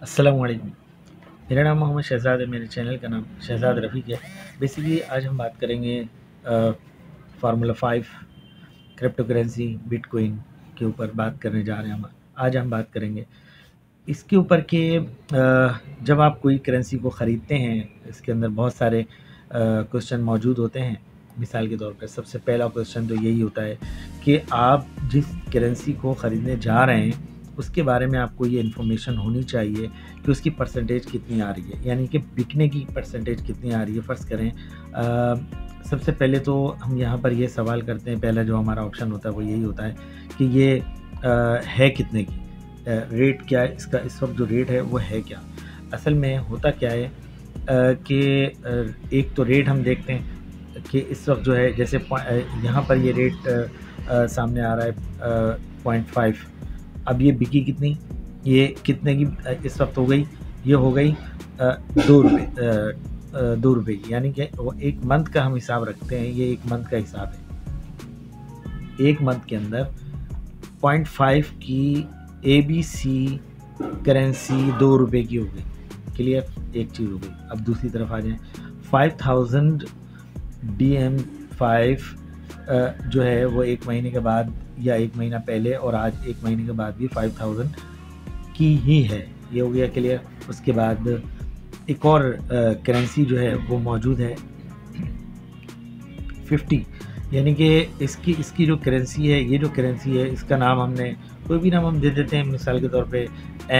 अस्सलामुअलैकुम। मेरा नाम मोहम्मद शहज़ाद है। मेरे चैनल का नाम शहज़ाद रफ़ीक है। बेसिकली आज हम बात करेंगे फार्मूला 5 क्रिप्टो करेंसी बिटकॉइन के ऊपर बात करने जा रहे हैं। हम आज हम बात करेंगे इसके ऊपर कि जब आप कोई करेंसी को ख़रीदते हैं, इसके अंदर बहुत सारे क्वेश्चन मौजूद होते हैं। मिसाल के तौर पर सबसे पहला क्वेश्चन तो यही होता है कि आप जिस करेंसी को ख़रीदने जा रहे हैं उसके बारे में आपको ये इन्फॉर्मेशन होनी चाहिए कि उसकी परसेंटेज कितनी आ रही है, यानी कि बिकने की परसेंटेज कितनी आ रही है। फ़र्ज़ करें सबसे पहले तो हम यहाँ पर ये सवाल करते हैं, पहला जो हमारा ऑप्शन होता है वो यही होता है कि ये है कितने की, रेट क्या है इसका, इस वक्त जो रेट है वो है क्या। असल में होता क्या है कि एक तो रेट हम देखते हैं कि इस वक्त जो है, जैसे यहाँ पर ये रेट सामने आ रहा है 0.5। अब ये बिकी कितनी, ये कितने की इस वक्त हो गई, ये हो गई 2 रुपये, 2 रुपये की, यानी कि वो एक मंथ का हम हिसाब रखते हैं। ये एक मंथ का हिसाब है। एक मंथ के अंदर 0.5 की ABC करेंसी 2 रुपये की हो गई। क्लियर, एक चीज़ हो गई। अब दूसरी तरफ आ जाएं, 5000 DM5 जो है वो एक महीने के बाद या एक महीना पहले और आज एक महीने के बाद भी 5000 की ही है। ये हो गया क्लियर। उसके बाद एक और करेंसी जो है वो मौजूद है 50, यानी कि इसकी जो करेंसी है, ये जो करेंसी है इसका नाम हमने कोई भी नाम हम दे देते हैं। मिसाल के तौर पे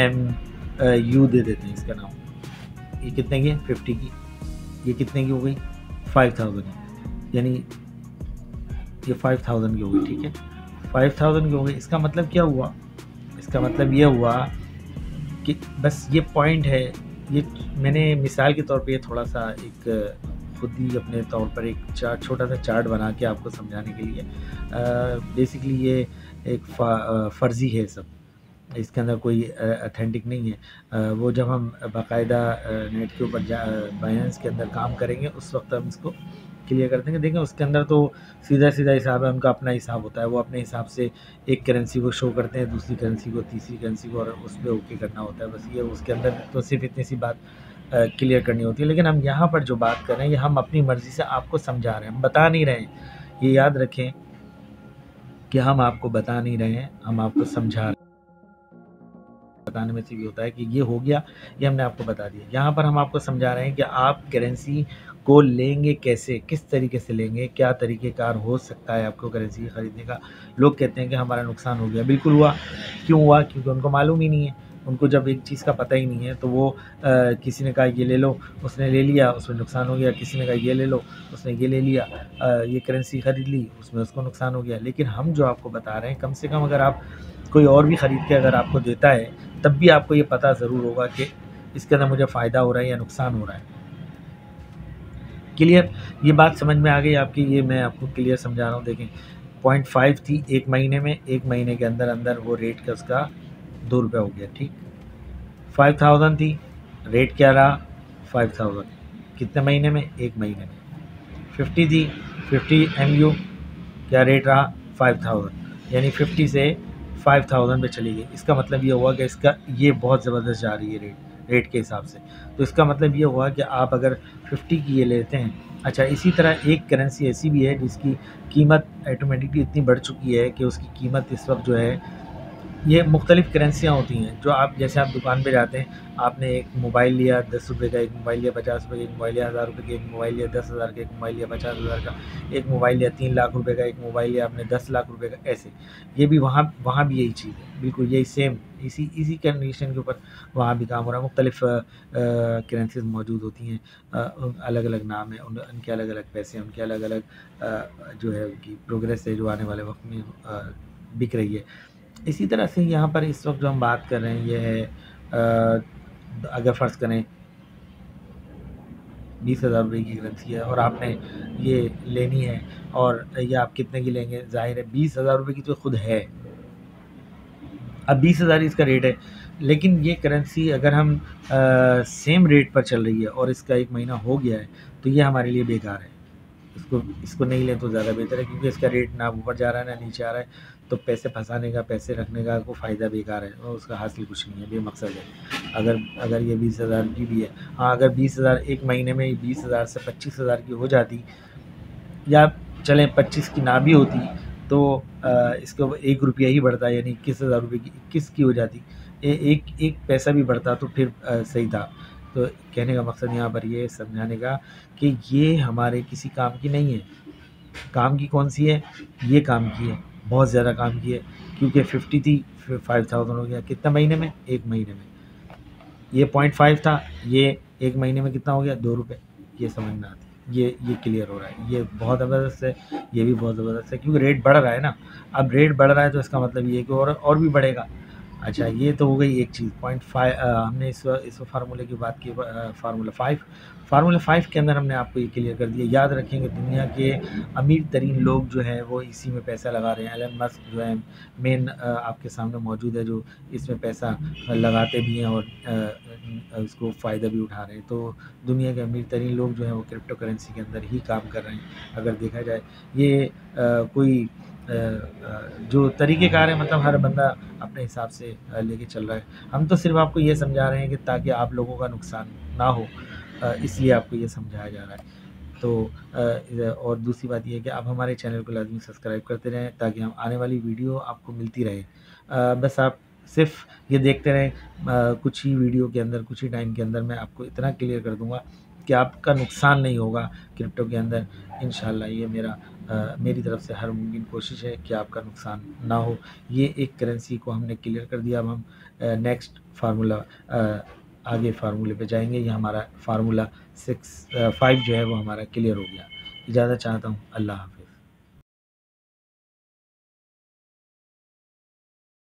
MU दे देते हैं इसका नाम। ये कितने की है? 50 की। ये कितने की हो गई? 5000 की, यानी ये 5000 की हो गई। ठीक है, 5000 की हो गई। इसका मतलब क्या हुआ? इसका मतलब ये हुआ कि बस ये पॉइंट है। ये मैंने मिसाल के तौर पे ये थोड़ा सा एक खुद ही अपने तौर पर एक चार्ट, छोटा सा चार्ट बना के आपको समझाने के लिए। बेसिकली ये एक फ़र्ज़ी है सब, इसके अंदर कोई अथेंटिक नहीं है। वो जब हम बाकायदा नेट के ऊपर बायनेंस के अंदर काम करेंगे उस वक्त हम इसको क्लियर कर देंगे। देखें उसके अंदर तो सीधा सीधा हिसाब है, उनका अपना हिसाब होता है। वो अपने हिसाब से एक करेंसी को शो करते हैं, दूसरी करेंसी को, तीसरी करेंसी को, और उस पर ओके करना होता है। बस ये उसके अंदर तो सिर्फ इतनी सी बात क्लियर करनी होती है। लेकिन हम यहाँ पर जो बात कर रहे हैं ये हम अपनी मर्ज़ी से आपको समझा रहे हैं, हम बता नहीं रहे हैं। ये याद रखें कि हम आपको बता नहीं रहे हैं, हम आपको समझा रहे हैं। बताने में से भी होता है कि ये हो गया, ये हमने आपको बता दिया। यहाँ पर हम आपको समझा रहे हैं कि आप करेंसी को लेंगे कैसे, किस तरीके से लेंगे, क्या तरीक़ेकार हो सकता है आपको करेंसी ख़रीदने का। लोग कहते हैं कि हमारा नुकसान हो गया। बिल्कुल हुआ। क्यों हुआ? क्योंकि उनको मालूम ही नहीं है। उनको जब एक चीज़ का पता ही नहीं है तो वो किसी ने कहा ये ले लो, उसने ले लिया, उसमें नुकसान हो गया। किसी ने कहा ये ले लो, उसने ये ले लिया, ये करेंसी ख़रीद ली, उसमें उसको नुकसान हो गया। लेकिन हम जो आपको बता रहे हैं, कम से कम अगर आप कोई और भी ख़रीद के अगर आपको देता है तब भी आपको ये पता ज़रूर होगा कि इसके अंदर मुझे फ़ायदा हो रहा है या नुकसान हो रहा है। क्लियर, ये बात समझ में आ गई आपकी? ये मैं आपको क्लियर समझा रहा हूँ। देखें 0.5 थी एक महीने में, एक महीने के अंदर अंदर वो रेट का उसका 2 रुपये हो गया। ठीक, 5000 थी, रेट क्या रहा? 5000। कितने महीने में? एक महीने में। 50 थी, 50 MU, क्या रेट रहा? 5000, यानी 50 से 5000 पे चली गई। इसका मतलब ये हुआ कि इसका ये बहुत ज़बरदस्त जा रही है रेट के हिसाब से। तो इसका मतलब ये हुआ कि आप अगर 50 की ये लेते हैं। अच्छा, इसी तरह एक करेंसी ऐसी भी है जिसकी कीमत ऑटोमेटिकली इतनी बढ़ चुकी है कि उसकी कीमत इस वक्त जो है, ये मुख्तलिफ़ करेंसियाँ होती हैं जो आप, जैसे आप दुकान पे जाते हैं, आपने एक मोबाइल लिया 10 रुपये का, एक मोबाइल लिया 50 रुपये का, एक मोबाइल लिया 1000 रुपये का, एक मोबाइल लिया 10,000 का, एक मोबाइल लिया 50,000 का, एक मोबाइल लिया 3 लाख रुपये का, एक मोबाइल लिया आपने 10 लाख रुपये का। ऐसे ये भी वहाँ भी यही चीज़ है, बिल्कुल यही सेम, इसी कंडीशन के ऊपर वहाँ भी काम हो रहा है। मुख्तलिफ़ करेंसीज़ मौजूद होती हैं, अलग अलग नाम है, उनके अलग अलग पैसे हैं, उनके अलग अलग जो है उनकी प्रोग्रेस है जो आने वाले वक्त में बिक रही है। इसी तरह से यहाँ पर इस वक्त जो हम बात कर रहे हैं ये है, अगर फ़र्ज़ करें 20,000 रुपये की करेंसी है और आपने ये लेनी है, और ये आप कितने की लेंगे? ज़ाहिर है 20,000 रुपये की तो खुद है। अब 20,000 इसका रेट है, लेकिन ये करेंसी अगर हम सेम रेट पर चल रही है और इसका एक महीना हो गया है तो ये हमारे लिए बेकार है। इसको नहीं लें तो ज़्यादा बेहतर है, क्योंकि इसका रेट ना ऊपर जा रहा है ना नीचे आ रहा है। तो पैसे फंसाने का, पैसे रखने का कोई फ़ायदा बेकार है और उसका हासिल कुछ नहीं है, बेमकसद है। अगर अगर ये 20,000 की भी है, हाँ अगर 20,000 एक महीने में 20,000 से 25,000 की हो जाती, या चलें 25 की ना भी होती, तो इसके ऊपर 1 रुपया ही बढ़ता, यानी 21,000 रुपये की 21 की हो जाती, एक एक पैसा भी बढ़ता तो फिर सही था। तो कहने का मकसद यहाँ पर ये समझाने का कि ये हमारे किसी काम की नहीं है। काम की कौन सी है? ये काम की है, बहुत ज़्यादा काम की है, क्योंकि 50 थी, फिर 5000 हो गया, कितना महीने में? 1 महीने में। ये 0.5 था, ये 1 महीने में कितना हो गया? 2 रुपये। ये समझ में आती है, ये क्लियर हो रहा है, ये बहुत ज़बरदस्त है, ये भी बहुत ज़बरदस्त है, क्योंकि रेट बढ़ रहा है ना। अब रेट बढ़ रहा है तो इसका मतलब ये है कि और भी बढ़ेगा। अच्छा, ये तो हो गई एक चीज़। 0.5 हमने इस फार्मूले की बात की, फार्मूला 5 के अंदर हमने आपको ये क्लियर कर दिया। याद रखेंगे, दुनिया के अमीर तरीन लोग जो हैं वो इसी में पैसा लगा रहे हैं। एलन मस्क जो है मेन आपके सामने मौजूद है, जो इसमें पैसा लगाते भी हैं और इसको फ़ायदा भी उठा रहे हैं। तो दुनिया के अमीर तरीन लोग जो हैं वो क्रिप्टो करेंसी के अंदर ही काम कर रहे हैं। अगर देखा जाए, ये कोई जो तरीक़ेकार है, मतलब हर बंदा अपने हिसाब से लेके चल रहा है। हम तो सिर्फ़ आपको ये समझा रहे हैं कि ताकि आप लोगों का नुकसान ना हो, इसलिए आपको ये समझाया जा रहा है। तो और दूसरी बात ये है कि आप हमारे चैनल को लाज़मी सब्सक्राइब करते रहें, ताकि हम आने वाली वीडियो आपको मिलती रहे। बस आप सिर्फ़ ये देखते रहें, कुछ ही वीडियो के अंदर, कुछ ही टाइम के अंदर मैं आपको इतना क्लियर कर दूँगा कि आपका नुकसान नहीं होगा क्रिप्टो के अंदर। इंशाल्लाह ये मेरी तरफ से हर मुमकिन कोशिश है कि आपका नुकसान ना हो। ये एक करेंसी को हमने क्लियर कर दिया। अब हम नेक्स्ट फार्मूला, आगे फार्मूले पे जाएँगे। ये हमारा फार्मूला 5 जो है वो हमारा क्लियर हो गया। इजाज़त चाहता हूँ। अल्लाह हाफ़िज़।